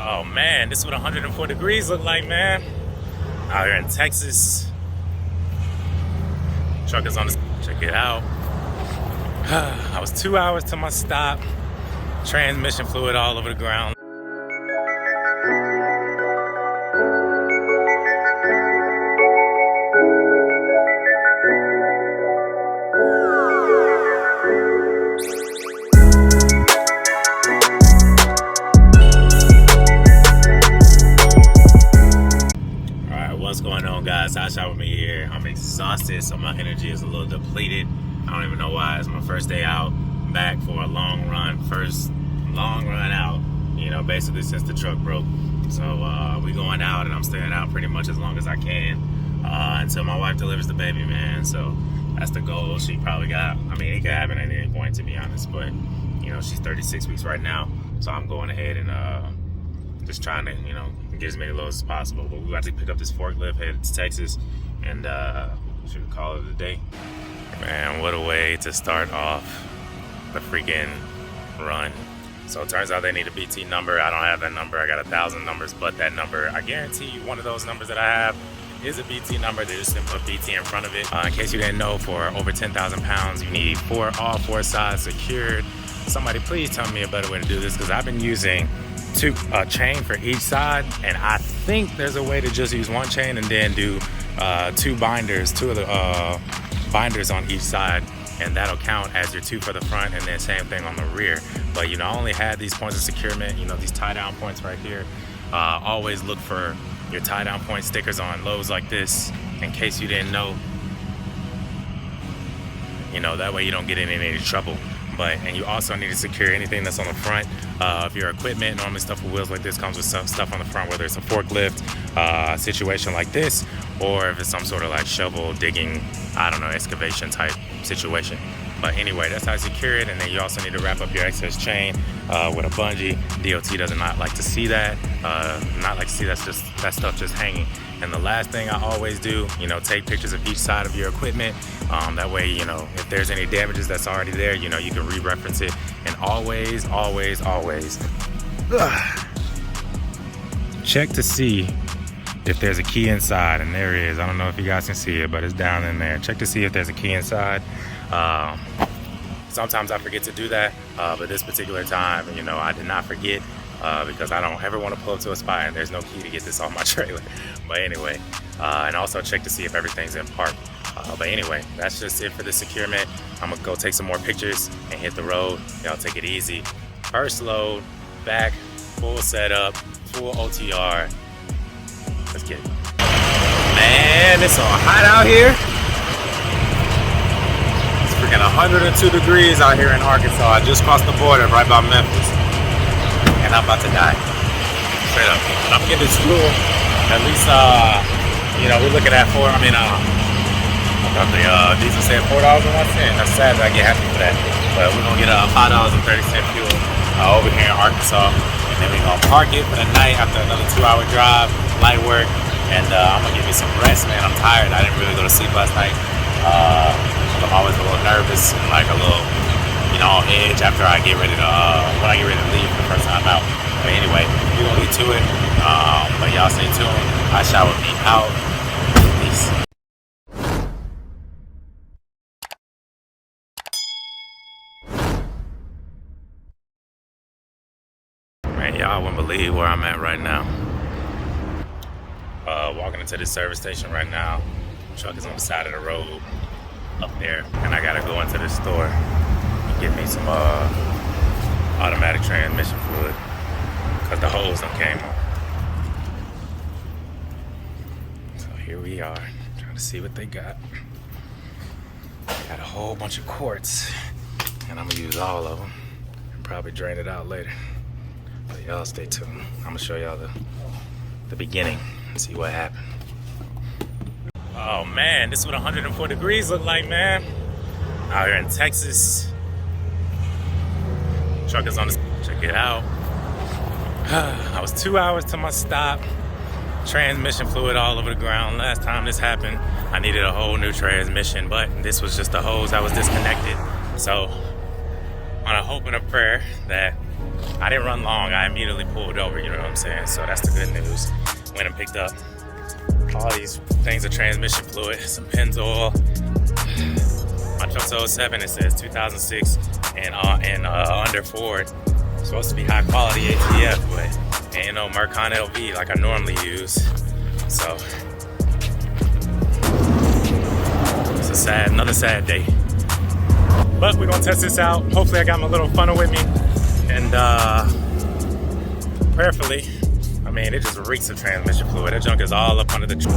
Oh man, this is what 104 degrees look like, man. Out here in Texas. Truck is on the, check it out. I was 2 hours to my stop. Transmission fluid all over the ground. What's going on, guys? Hotshot with me here. I'm exhausted, so my energy is a little depleted. I don't even know why. It's my first day out, back for a long run. First long run out, you know, basically since the truck broke. So we going out, and I'm staying out pretty much as long as I can until my wife delivers the baby, man. So that's the goal. She probably got, I mean, it could happen at any point, to be honest, but you know, she's 36 weeks right now. So I'm going ahead and just trying to, you know, get as many loads as possible. But we got to pick up this forklift, headed to Texas, and should call it a day. Man, what a way to start off the freaking run. So it turns out they need a BT number. I don't have that number. I got 1,000 numbers, but that number, I guarantee you one of those numbers that I have is a BT number. They just didn't put BT in front of it. In case you didn't know, for over 10,000 pounds, you need all four sides secured. Somebody please tell me a better way to do this, because I've been using a chain for each side, and I think there's a way to just use one chain and then do two of the binders on each side, and that'll count as your two for the front, and then same thing on the rear. But you know, I only had these points of securement, you know, these tie down points right here. Always look for your tie down point stickers on loads like this, in case you didn't know, you know, that way you don't get in any trouble. And you also need to secure anything that's on the front of your equipment. Normally stuff with wheels like this comes with some stuff on the front, whether it's a forklift situation like this, or if it's some sort of like shovel digging, I don't know, excavation type situation. But anyway, that's how you secure it. And then you also need to wrap up your excess chain with a bungee. DOT does not like to see that. Not like to see that stuff just hanging. And the last thing I always do, you know, take pictures of each side of your equipment. That way, you know, if there's any damages that's already there, you know, you can re-reference it. And always check to see if there's a key inside. And there is. I don't know if you guys can see it, but it's down in there. Check to see if there's a key inside. Sometimes I forget to do that, but this particular time, you know, I did not forget. Because I don't ever want to pull up to a spot and there's no key to get this off my trailer. But anyway, and also check to see if everything's in park. But anyway, that's just it for the securement. I'm gonna go take some more pictures and hit the road. Y'all take it easy. First load, back, full setup, full OTR. Let's get it. Man, it's so hot out here. It's freaking 102 degrees out here in Arkansas. I just crossed the border right by Memphis. And I'm about to die. Straight up. But I'm getting this fuel. At least, you know, we're looking at diesel said $4.01. That's sad that I get happy for that. But we're gonna get $5.30 fuel over here in Arkansas. And then we're gonna park it for the night after another 2-hour drive, light work. And I'm gonna give me some rest, man. I'm tired. I didn't really go to sleep last night. I'm always a little nervous and like a little, you know, on edge after I get ready to, when I get ready to leave for the first time out. But anyway, we're gonna get to it. But y'all stay tuned. Hotshot with me out. Peace. Man, y'all wouldn't believe where I'm at right now. Walking into this service station right now. Truck is on the side of the road up there, and I gotta go into the store. Get me some automatic transmission fluid, because the hose done came off. So here we are, trying to see what they got. Got a whole bunch of quarts, and I'm gonna use all of them and probably drain it out later. But y'all stay tuned. I'm gonna show y'all the beginning and see what happened. Oh man, this is what 104 degrees look like, man. Out here in Texas. Truck is on the, check it out. I was 2 hours to my stop. Transmission fluid all over the ground. Last time this happened, I needed a whole new transmission, but this was just the hose that was disconnected. So, on a hope and a prayer that I didn't run long. I immediately pulled over, you know what I'm saying? So that's the good news. Went and picked up all these things of transmission fluid, some Pennzoil. My truck's 07, it says 2006 and under Ford. It's supposed to be high quality ATF, but ain't no Mercon LV like I normally use. So it's another sad day. But we're gonna test this out. Hopefully I got my little funnel with me. And prayerfully, I mean, it just reeks of transmission fluid. That junk is all up under the truck.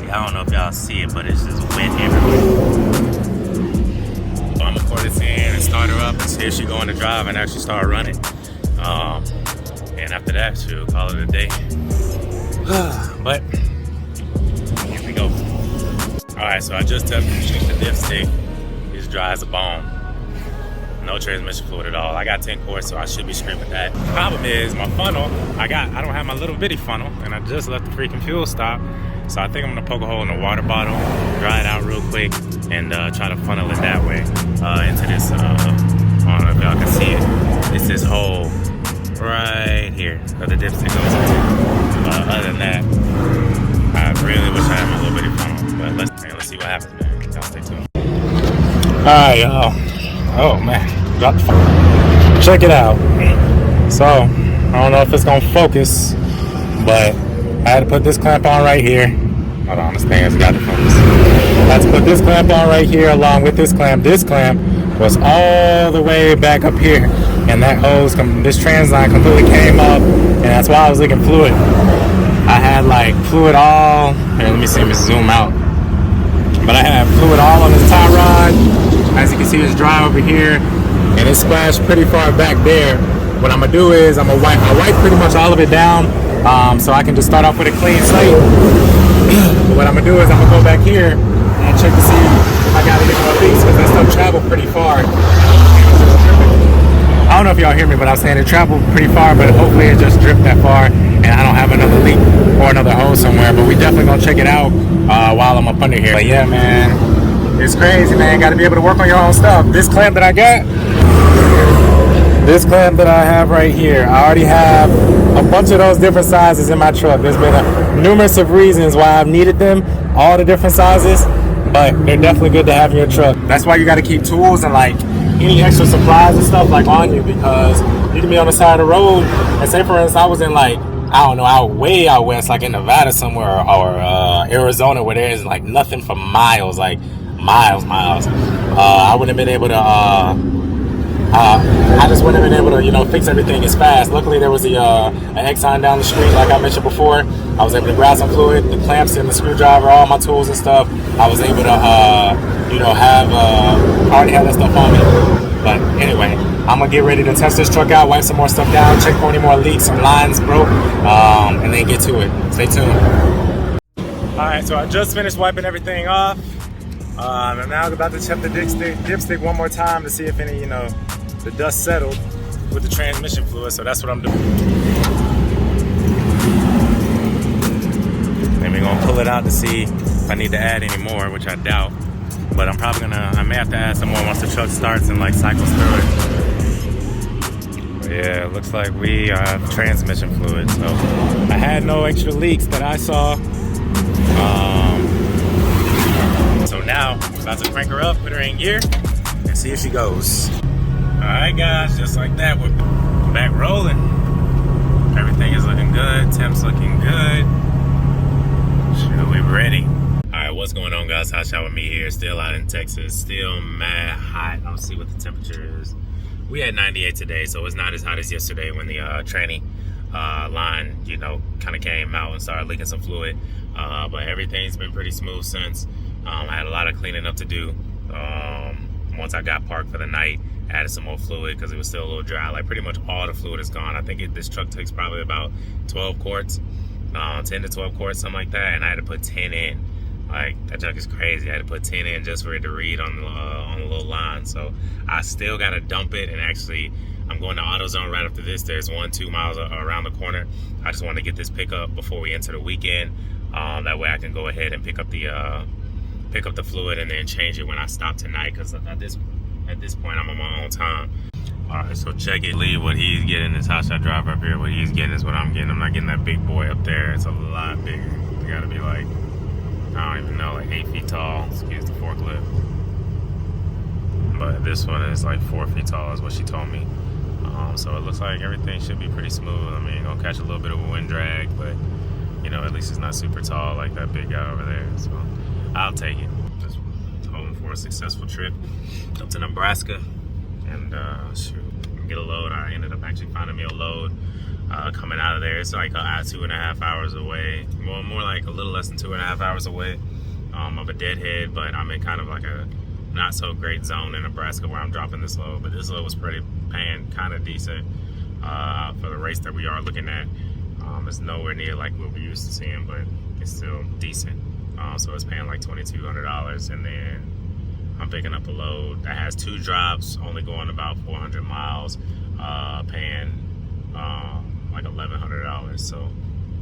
I don't know if y'all see it, but it's just wet everywhere. So I'm gonna pour this in and start her up and see if she go into drive and actually start running. And after that, she'll call it a day. But here we go. All right, so I just touched the dipstick. It's dry as a bone. No transmission fluid at all. I got 10 quarts, so I should be screaming that. The problem is my funnel, I don't have my little bitty funnel, and I just left the freaking fuel stop. So I think I'm gonna poke a hole in the water bottle, dry it out real quick, and try to funnel it that way into this, I don't know if y'all can see it. It's this hole right here that the dipstick goes into. Other than that, I really wish I had my little bitty funnel, but let's see what happens, man. Y'all stay tuned. All right, y'all. Oh man, dropped the phone. Check it out. So, I don't know if it's gonna focus, but I had to put this clamp on right here. Hold on, this thing has got to focus. I had to put this clamp on right here along with this clamp. This clamp was all the way back up here, and that hose, this trans line completely came up, and that's why I was leaking fluid. I had like fluid all, here, let me see, let me zoom out. But I had fluid all on this tie rod. As you can see, it's dry over here, and it splashed pretty far back there. What I'm gonna do is I'm gonna wipe pretty much all of it down, so I can just start off with a clean slate. But what I'm gonna do is I'm gonna go back here and check to see if I got any more leaks, because that stuff traveled pretty far. I don't know if y'all hear me, but I'm saying it traveled pretty far, but hopefully it just dripped that far, and I don't have another leak or another hole somewhere. But we definitely gonna check it out while I'm up under here. But yeah, man. It's crazy, man. Got to be able to work on your own stuff. This clamp that I got, this clamp that I have right here, I already have a bunch of those different sizes in my truck. There's been numerous of reasons why I've needed them, all the different sizes, but they're definitely good to have in your truck. That's why you got to keep tools and like any extra supplies and stuff like on you, because you can be on the side of the road and say, for instance, I was in like, I don't know, way out west, like in Nevada somewhere, or Arizona, where there's like nothing for miles, like miles. I wouldn't have been able to I just wouldn't have been able to, you know, fix everything as fast. Luckily there was an Exxon down the street, like I mentioned before. I was able to grab some fluid, the clamps and the screwdriver, all my tools and stuff. I was able to you know, already have that stuff on me. But anyway, I'm gonna get ready to test this truck out, wipe some more stuff down, check for any more leaks, some lines broke, and then get to it. Stay tuned. Alright, so I just finished wiping everything off. I'm now about to check the dipstick one more time to see if any, you know, the dust settled with the transmission fluid. So that's what I'm doing. And we're gonna pull it out to see if I need to add any more, which I doubt. But I'm probably I may have to add some more once the truck starts and like cycles through it. But yeah, it looks like we have transmission fluid. So I had no extra leaks that I saw. So now, I'm about to crank her up, put her in gear, and see if she goes. Alright guys, just like that, we're back rolling. Everything is looking good, temps looking good. Shoot, we're ready. Alright, what's going on guys? Hotshot with me here, still out in Texas, still mad hot. I'll see what the temperature is. We had 98 today, so it's not as hot as yesterday when the tranny line, you know, kind of came out and started leaking some fluid. But everything's been pretty smooth since. I had a lot of cleaning up to do. Once I got parked for the night, added some more fluid because it was still a little dry. Like pretty much all the fluid is gone. I think this truck takes probably about 12 quarts, 10 to 12 quarts, something like that. And I had to put 10 in. Like that truck is crazy. I had to put 10 in just for it to read on the little line. So I still got to dump it. And actually, I'm going to AutoZone right after this. There's 1-2 miles around the corner. I just want to get this pickup before we enter the weekend. That way I can go ahead and pick up the fluid and then change it when I stop tonight, because at this point I'm on my own time. Alright, so check it. Lee, what he's getting, this Hotshot driver up here, what he's getting is what I'm getting. I'm not getting that big boy up there. It's a lot bigger. It's gotta be like, I don't even know, like 8 feet tall. Excuse the forklift. But this one is like 4 feet tall is what she told me. So it looks like everything should be pretty smooth. I mean, gonna catch a little bit of a wind drag, but you know, at least it's not super tall like that big guy over there. So I'll take it. Just hoping for a successful trip up to Nebraska and shoot, get a load. I ended up actually finding me a load coming out of there. It's like 2.5 hours away. Well, more like a little less than 2.5 hours away of a deadhead, but I'm in kind of like a not so great zone in Nebraska where I'm dropping this load. But this load was paying kind of decent for the race that we are looking at. It's nowhere near like what we're used to seeing, but it's still decent. So it's paying like $2,200, and then I'm picking up a load that has 2 drops, only going about 400 miles, paying like $1,100. So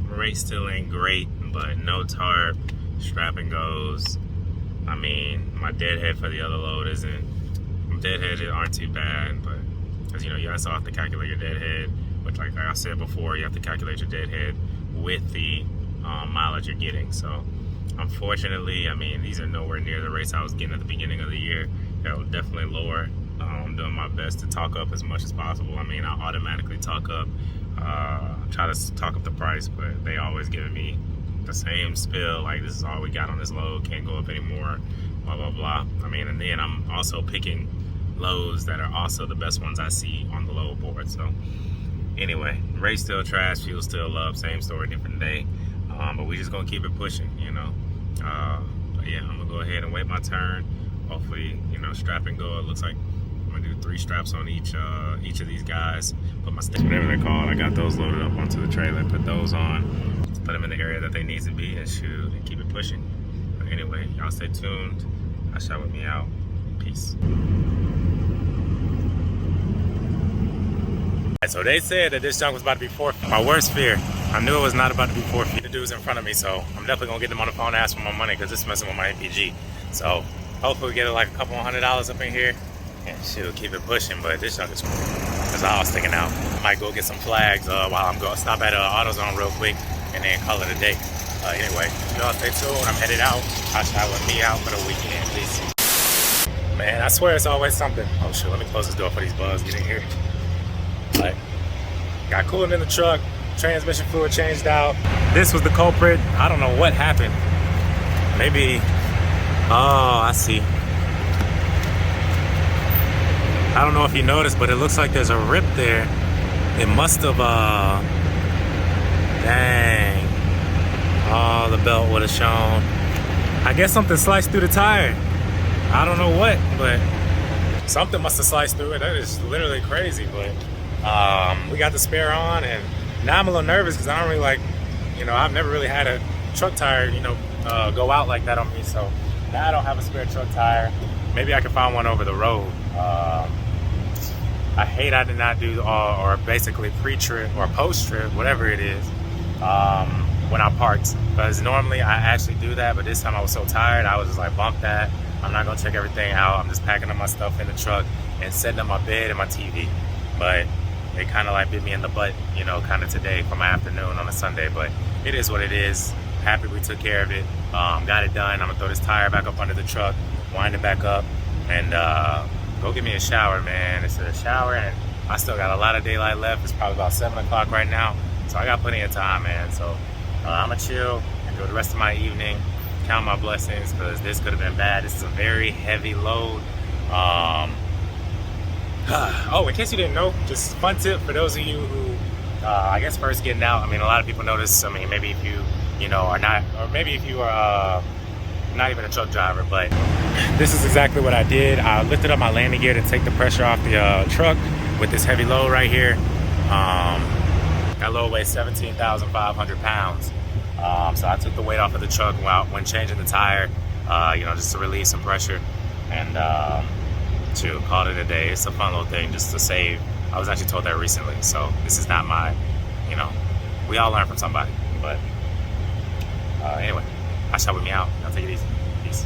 rate still ain't great, but no tarp, strap and goes. I mean, my deadhead for the other load isn't, deadheads aren't too bad, but because you know, you also have to calculate your deadhead, which like I said before, you have to calculate your deadhead with the mileage you're getting. So unfortunately, I mean, these are nowhere near the rates I was getting at the beginning of the year. That was definitely lower. I'm doing my best to talk up as much as possible. I mean, I automatically talk up, try to talk up the price, but they always giving me the same spill, like this is all we got on this load, can't go up anymore, blah blah blah. I mean, and then I'm also picking loads that are also the best ones I see on the load board. So anyway, race still trash, fuel still up, same story, different day. But we just gonna keep it pushing, you know. But yeah, I'm gonna go ahead and wait my turn. Hopefully, you know, strap and go. It looks like I'm gonna do 3 straps on each of these guys. Put my sticks, whatever they're called. I got those loaded up onto the trailer. Put those on. Put them in the area that they need to be and shoot and keep it pushing. But anyway, y'all stay tuned. Hotshot with me out. Peace. So they said that this junk was about to be 4 feet. My worst fear, I knew it was not about to be 4 feet. The dude's in front of me, so I'm definitely gonna get them on the phone and ask for my money because it's messing with my MPG. So hopefully we get like a couple $100 up in here and shoot, keep it pushing. But this junk is cool. That's all I was thinking out. I might go get some flags while I'm going. Stop at AutoZone real quick and then call it a day. Anyway, y'all stay tuned. I'm headed out. Hotshot with me out for the weekend. Peace. Man, I swear it's always something. Oh shit, let me close this door for these bugs get in here. But got coolant in the truck, transmission fluid changed out. This was the culprit. I don't know what happened. Maybe, oh, I see. I don't know if you noticed, but it looks like there's a rip there. It must have, dang. Oh, the belt would have shown. I guess something sliced through the tire. I don't know what, but something must have sliced through it. That is literally crazy, but we got the spare on, and now I'm a little nervous because I don't really like, you know, I've never really had a truck tire, you know, go out like that on me. So now I don't have a spare truck tire. Maybe I can find one over the road. I hate I did not do or basically pre-trip or post-trip, whatever it is, when I parked. Because normally I actually do that, but this time I was so tired, I was just like, bump that. I'm not gonna check everything out. I'm just packing up my stuff in the truck and setting up my bed and my TV. But it kind of like bit me in the butt, you know, kind of today for my afternoon on a Sunday. But it is what it is. Happy we took care of it. Got it done. I'm gonna throw this tire back up under the truck, wind it back up, and go get me a shower, man. It's a shower, and I still got a lot of daylight left. It's probably about 7 o'clock right now, so I got plenty of time, man. So I'm gonna chill and go the rest of my evening, count my blessings, because this could have been bad. This is a very heavy load. Oh, in case you didn't know, just a fun tip for those of you who, I guess first getting out. I mean, a lot of people notice. I mean, maybe if you know, are not, or maybe if you are not even a truck driver, but this is exactly what I did. I lifted up my landing gear to take the pressure off the truck with this heavy load right here. That load weighs 17,500 pounds. So I took the weight off of the truck when changing the tire, you know, just to relieve some pressure, and to call it a day. It's a fun little thing just to save. I was actually told that recently, so this is not my, you know, we all learn from somebody. But anyway, Hotshot with me out. I'll take it easy. Peace.